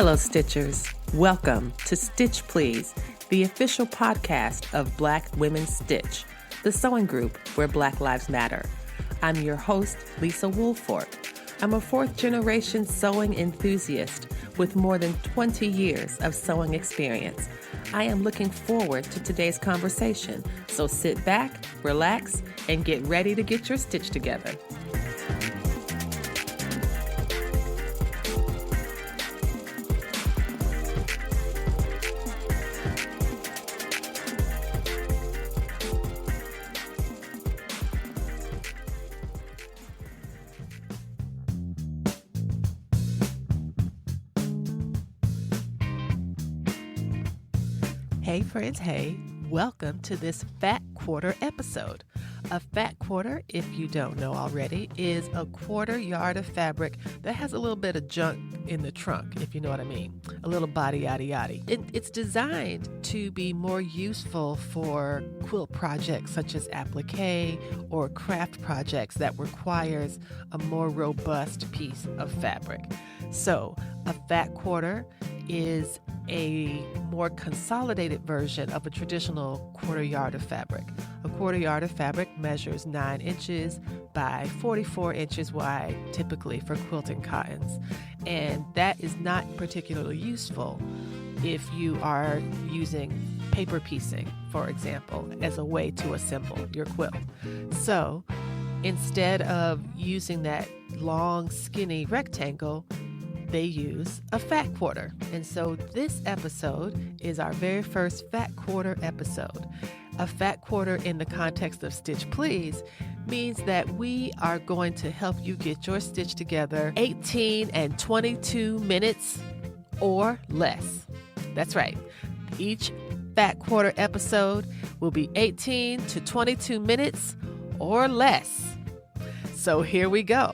Hello, Stitchers. Welcome to Stitch Please, the official podcast of Black Women Stitch, the sewing group where Black Lives Matter. I'm your host, Lisa Woolford. I'm a fourth-generation sewing enthusiast with more than 20 years of sewing experience. I am looking forward to today's conversation, so sit back, relax, and get ready to get your stitch together. Hey friends, hey, welcome to this Fat Quarter episode. A fat quarter, if you don't know already, is a quarter yard of fabric that has a little bit of junk in the trunk, if you know what I mean. A little body yada yada. It's designed to be more useful for quilt projects such as applique or craft projects that requires a more robust piece of fabric. So, a fat quarter is a more consolidated version of a traditional quarter yard of fabric. A quarter yard of fabric measures 9 inches by 44 inches wide, typically for quilting cottons. And that is not particularly useful if you are using paper piecing, for example, as a way to assemble your quilt. So instead of using that long, skinny rectangle, they use a fat quarter. And so this episode is our very first fat quarter episode. A fat quarter in the context of Stitch Please means that we are going to help you get your stitch together 18 and 22 minutes or less. That's right. Each fat quarter episode will be 18 to 22 minutes or less. So here we go.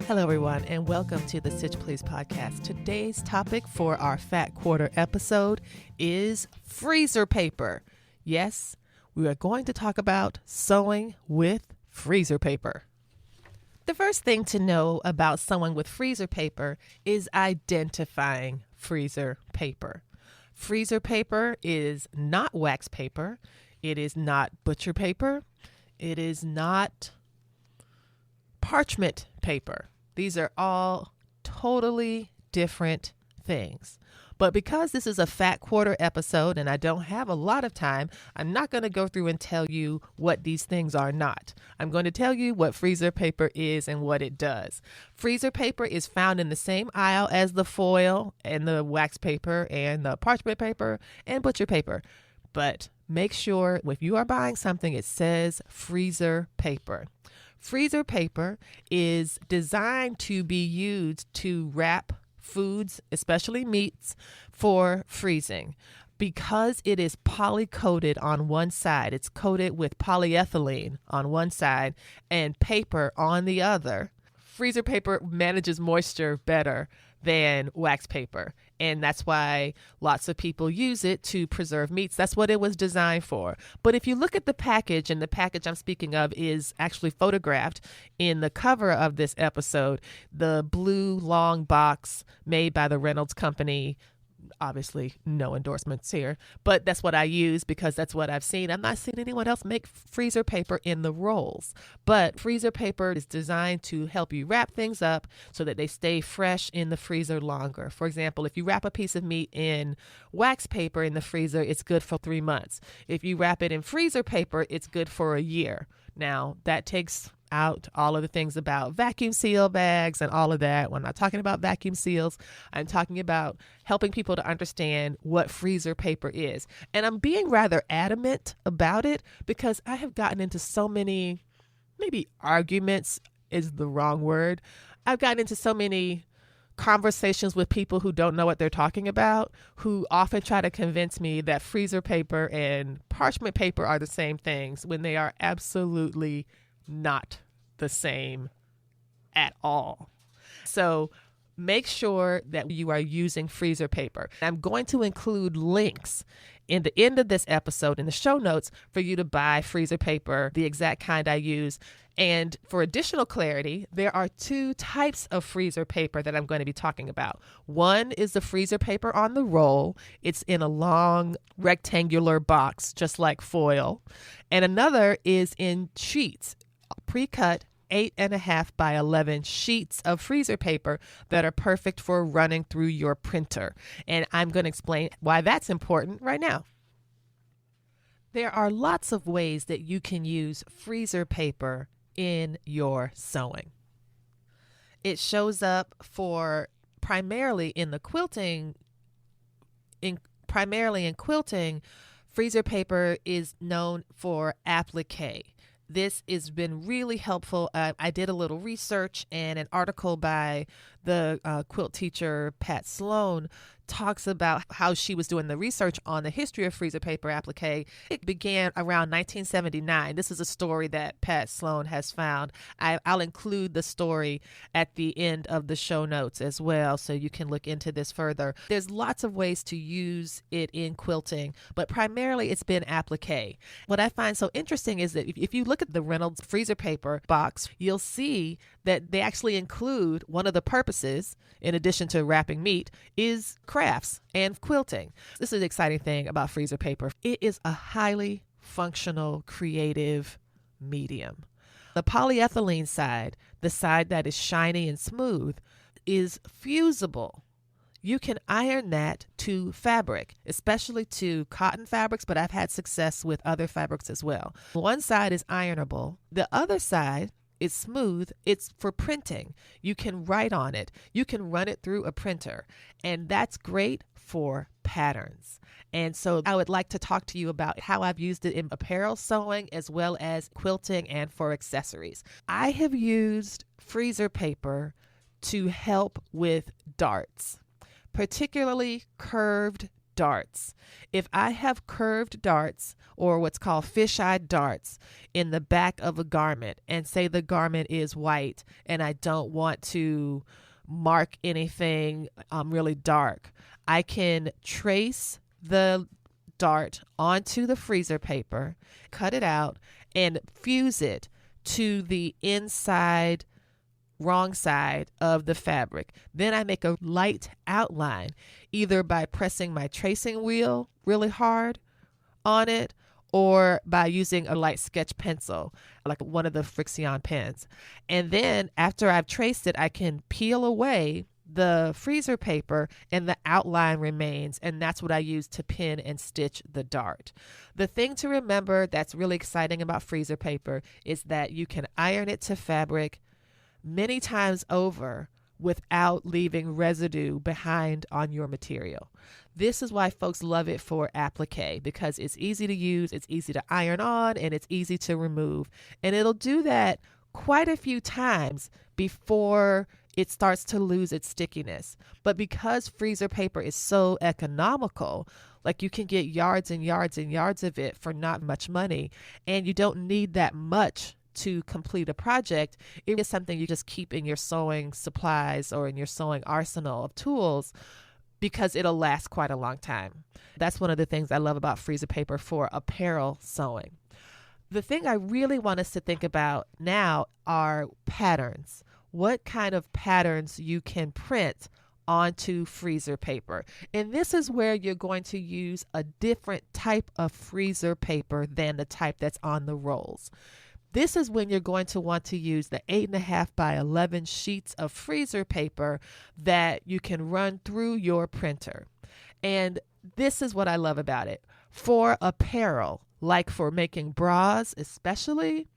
Hello, everyone, and welcome to the Stitch Please podcast. Today's topic for our Fat Quarter episode is freezer paper. Yes, we are going to talk about sewing with freezer paper. The first thing to know about sewing with freezer paper is identifying freezer paper. Freezer paper is not wax paper. It is not butcher paper. It is not parchment paper. These are all totally different things. But because this is a fat quarter episode and I don't have a lot of time, I'm not going to go through and tell you what these things are not. I'm going to tell you what freezer paper is and what it does. Freezer paper is found in the same aisle as the foil and the wax paper and the parchment paper and butcher paper. But make sure if you are buying something, it says freezer paper. Freezer paper is designed to be used to wrap foods, especially meats, for freezing. Because it is poly-coated on one side, it's coated with polyethylene on one side and paper on the other. Freezer paper manages moisture better than wax paper. And that's why lots of people use it to preserve meats. That's what it was designed for. But if you look at the package, and the package I'm speaking of is actually photographed in the cover of this episode, the blue long box made by the Reynolds Company. Obviously, no endorsements here, but that's what I use because that's what I've seen. I'm not seeing anyone else make freezer paper in the rolls, but freezer paper is designed to help you wrap things up so that they stay fresh in the freezer longer. For example, if you wrap a piece of meat in wax paper in the freezer, it's good for 3 months. If you wrap it in freezer paper, it's good for a year. Now, that takes out all of the things about vacuum seal bags and all of that. When I'm not talking about vacuum seals, I'm talking about helping people to understand what freezer paper is. And I'm being rather adamant about it because I have gotten into so many, maybe arguments is the wrong word. I've gotten into so many conversations with people who don't know what they're talking about, who often try to convince me that freezer paper and parchment paper are the same things when they are absolutely not the same at all. So make sure that you are using freezer paper. I'm going to include links in the end of this episode in the show notes for you to buy freezer paper, the exact kind I use. And for additional clarity, there are two types of freezer paper that I'm going to be talking about. One is the freezer paper on the roll. It's in a long rectangular box, just like foil. And another is in sheets, pre-cut 8.5 by 11 sheets of freezer paper that are perfect for running through your printer. And I'm going to explain why that's important right now. There are lots of ways that you can use freezer paper in your sewing. It shows up for primarily in quilting, freezer paper is known for applique. This has been really helpful. I did a little research, and an article by the quilt teacher Pat Sloan talks about how she was doing the research on the history of freezer paper applique. It began around 1979. This is a story that Pat Sloan has found. I'll include the story at the end of the show notes as well, so you can look into this further. There's lots of ways to use it in quilting, but primarily it's been applique. What I find so interesting is that if you look at the Reynolds freezer paper box, you'll see that they actually include one of the purposes, in addition to wrapping meat, is crafts and quilting. This is the exciting thing about freezer paper. It is a highly functional, creative medium. The polyethylene side, the side that is shiny and smooth, is fusible. You can iron that to fabric, especially to cotton fabrics, but I've had success with other fabrics as well. One side is ironable. The other side is smooth. It's for printing. You can write on it. You can run it through a printer, and that's great for patterns. And so I would like to talk to you about how I've used it in apparel sewing as well as quilting and for accessories. I have used freezer paper to help with darts, particularly curved darts. If I have curved darts, or what's called fish-eyed darts, in the back of a garment, and say the garment is white and I don't want to mark anything really dark, I can trace the dart onto the freezer paper, cut it out, and fuse it to the inside wrong side of the fabric. Then I make a light outline, either by pressing my tracing wheel really hard on it or by using a light sketch pencil, like one of the Frixion pens. And then after I've traced it, I can peel away the freezer paper and the outline remains, and that's what I use to pin and stitch the dart. The thing to remember that's really exciting about freezer paper is that you can iron it to fabric many times over without leaving residue behind on your material. This is why folks love it for applique, because it's easy to use, it's easy to iron on, and it's easy to remove. And it'll do that quite a few times before it starts to lose its stickiness. But because freezer paper is so economical, like you can get yards and yards and yards of it for not much money, and you don't need that much to complete a project, it is something you just keep in your sewing supplies or in your sewing arsenal of tools because it'll last quite a long time. That's one of the things I love about freezer paper for apparel sewing. The thing I really want us to think about now are patterns. What kind of patterns you can print onto freezer paper. And this is where you're going to use a different type of freezer paper than the type that's on the rolls. This is when you're going to want to use the 8.5 by 11 sheets of freezer paper that you can run through your printer. And this is what I love about it. For apparel, like for making bras especially,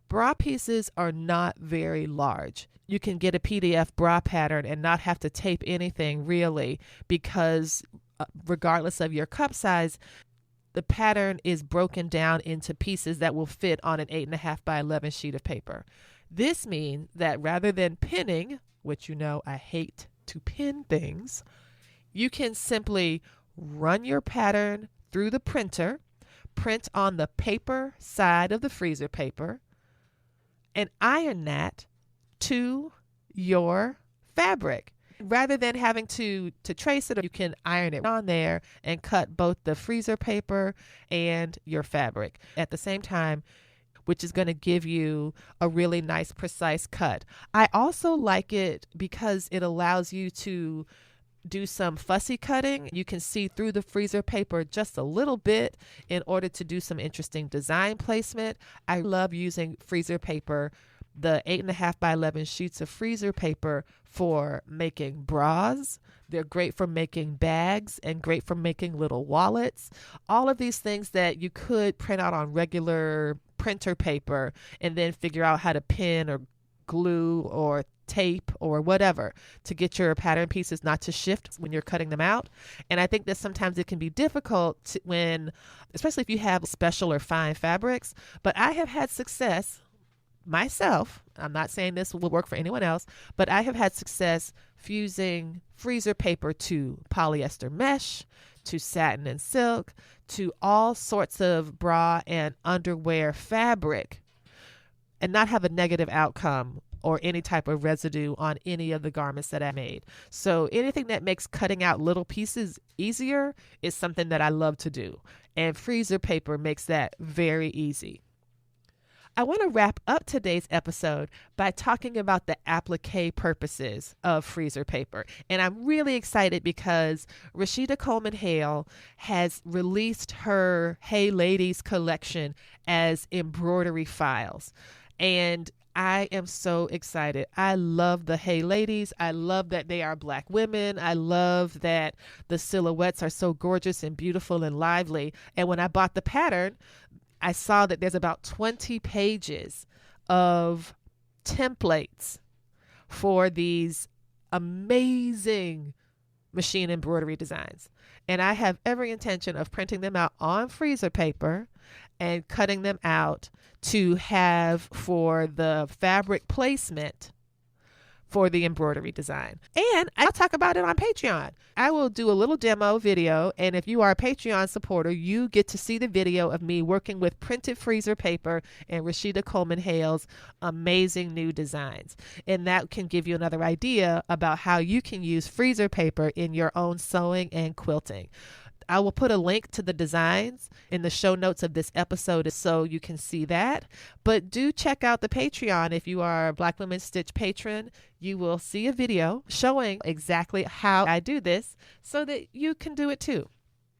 bra pieces are not very large. You can get a PDF bra pattern and not have to tape anything really, because regardless of your cup size, the pattern is broken down into pieces that will fit on an 8.5 by 11 sheet of paper. This means that rather than pinning, which you know I hate to pin things, you can simply run your pattern through the printer, print on the paper side of the freezer paper, and iron that to your fabric. Rather than having to trace it, you can iron it on there and cut both the freezer paper and your fabric at the same time, which is going to give you a really nice, precise cut. I also like it because it allows you to do some fussy cutting. You can see through the freezer paper just a little bit in order to do some interesting design placement. I love using freezer paper, the 8.5 by 11 sheets of freezer paper, for making bras. They're great for making bags and great for making little wallets. All of these things that you could print out on regular printer paper and then figure out how to pin or glue or tape or whatever to get your pattern pieces not to shift when you're cutting them out. And I think that sometimes it can be difficult when, especially if you have special or fine fabrics, but I have had success myself. I'm not saying this will work for anyone else, but I have had success fusing freezer paper to polyester mesh, to satin and silk, to all sorts of bra and underwear fabric, and not have a negative outcome or any type of residue on any of the garments that I made. So anything that makes cutting out little pieces easier is something that I love to do. And freezer paper makes that very easy. I want to wrap up today's episode by talking about the applique purposes of freezer paper. And I'm really excited because Rashida Coleman Hale has released her Hey Ladies collection as embroidery files. And I am so excited. I love the Hey Ladies. I love that they are Black women. I love that the silhouettes are so gorgeous and beautiful and lively. And when I bought the pattern, I saw that there's about 20 pages of templates for these amazing machine embroidery designs. And I have every intention of printing them out on freezer paper and cutting them out to have for the fabric placement for the embroidery design. And I'll talk about it on Patreon. I will do a little demo video, and if you are a Patreon supporter, you get to see the video of me working with printed freezer paper and Rashida Coleman Hale's amazing new designs. And that can give you another idea about how you can use freezer paper in your own sewing and quilting. I will put a link to the designs in the show notes of this episode so you can see that. But do check out the Patreon. If you are a Black Women Stitch patron, you will see a video showing exactly how I do this so that you can do it too.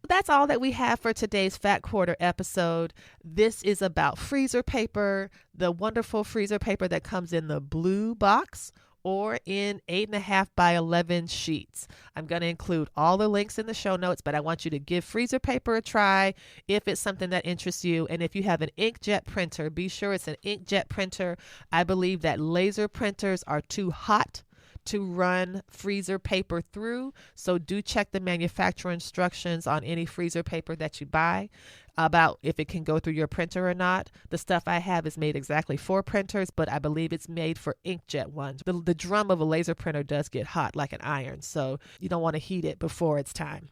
That's all that we have for today's Fat Quarter episode. This is about freezer paper, the wonderful freezer paper that comes in the blue box or in 8.5 by 11 sheets. I'm going to include all the links in the show notes, but I want you to give freezer paper a try if it's something that interests you. And if you have an inkjet printer, be sure it's an inkjet printer. I believe that laser printers are too hot to run freezer paper through. So do check the manufacturer instructions on any freezer paper that you buy about if it can go through your printer or not. The stuff I have is made exactly for printers, but I believe it's made for inkjet ones. The drum of a laser printer does get hot like an iron, so you don't want to heat it before it's time.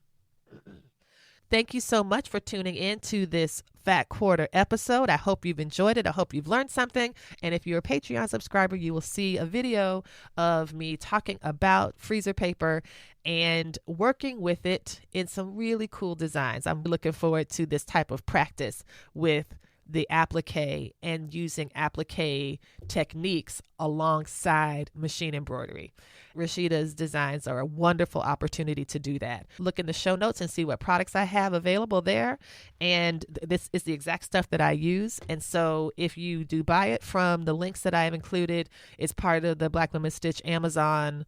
Thank you so much for tuning in to this Fat Quarter episode. I hope you've enjoyed it. I hope you've learned something. And if you're a Patreon subscriber, you will see a video of me talking about freezer paper and working with it in some really cool designs. I'm looking forward to this type of practice with the applique and using applique techniques alongside machine embroidery. Rashida's designs are a wonderful opportunity to do that. Look in the show notes and see what products I have available there. And this is the exact stuff that I use. And so if you do buy it from the links that I have included, it's part of the Black Women Stitch Amazon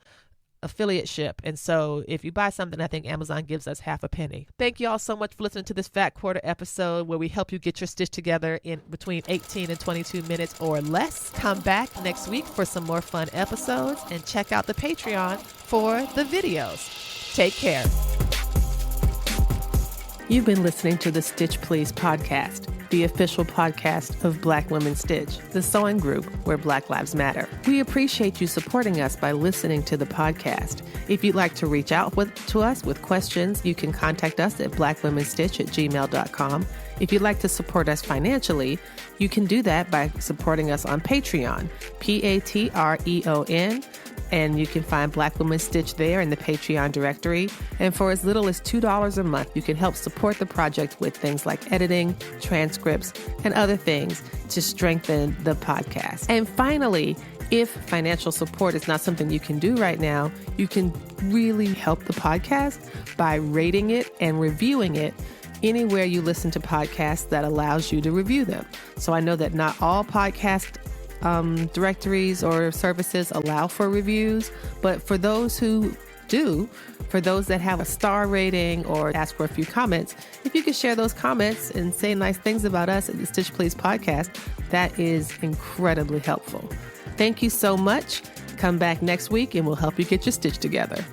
affiliate ship. And so if you buy something, I think Amazon gives us half a penny. Thank you all so much for listening to this Fat Quarter episode where we help you get your stitch together in between 18 and 22 minutes or less. Come back next week for some more fun episodes and check out the Patreon for the videos. Take care. You've been listening to the Stitch Please podcast, the official podcast of Black Women Stitch, the sewing group where Black Lives Matter. We appreciate you supporting us by listening to the podcast. If you'd like to reach out to us with questions, you can contact us at blackwomenstitch@gmail.com. If you'd like to support us financially, you can do that by supporting us on Patreon, Patreon, and you can find Black Women Stitch there in the Patreon directory. And for as little as $2 a month, you can help support the project with things like editing, transcripts, and other things to strengthen the podcast. And finally, if financial support is not something you can do right now, you can really help the podcast by rating it and reviewing it anywhere you listen to podcasts that allows you to review them. So I know that not all podcast directories or services allow for reviews, but for those who do, for those that have a star rating or ask for a few comments, if you could share those comments and say nice things about us at the Stitch Please podcast, that is incredibly helpful. Thank you so much. Come back next week and we'll help you get your stitch together.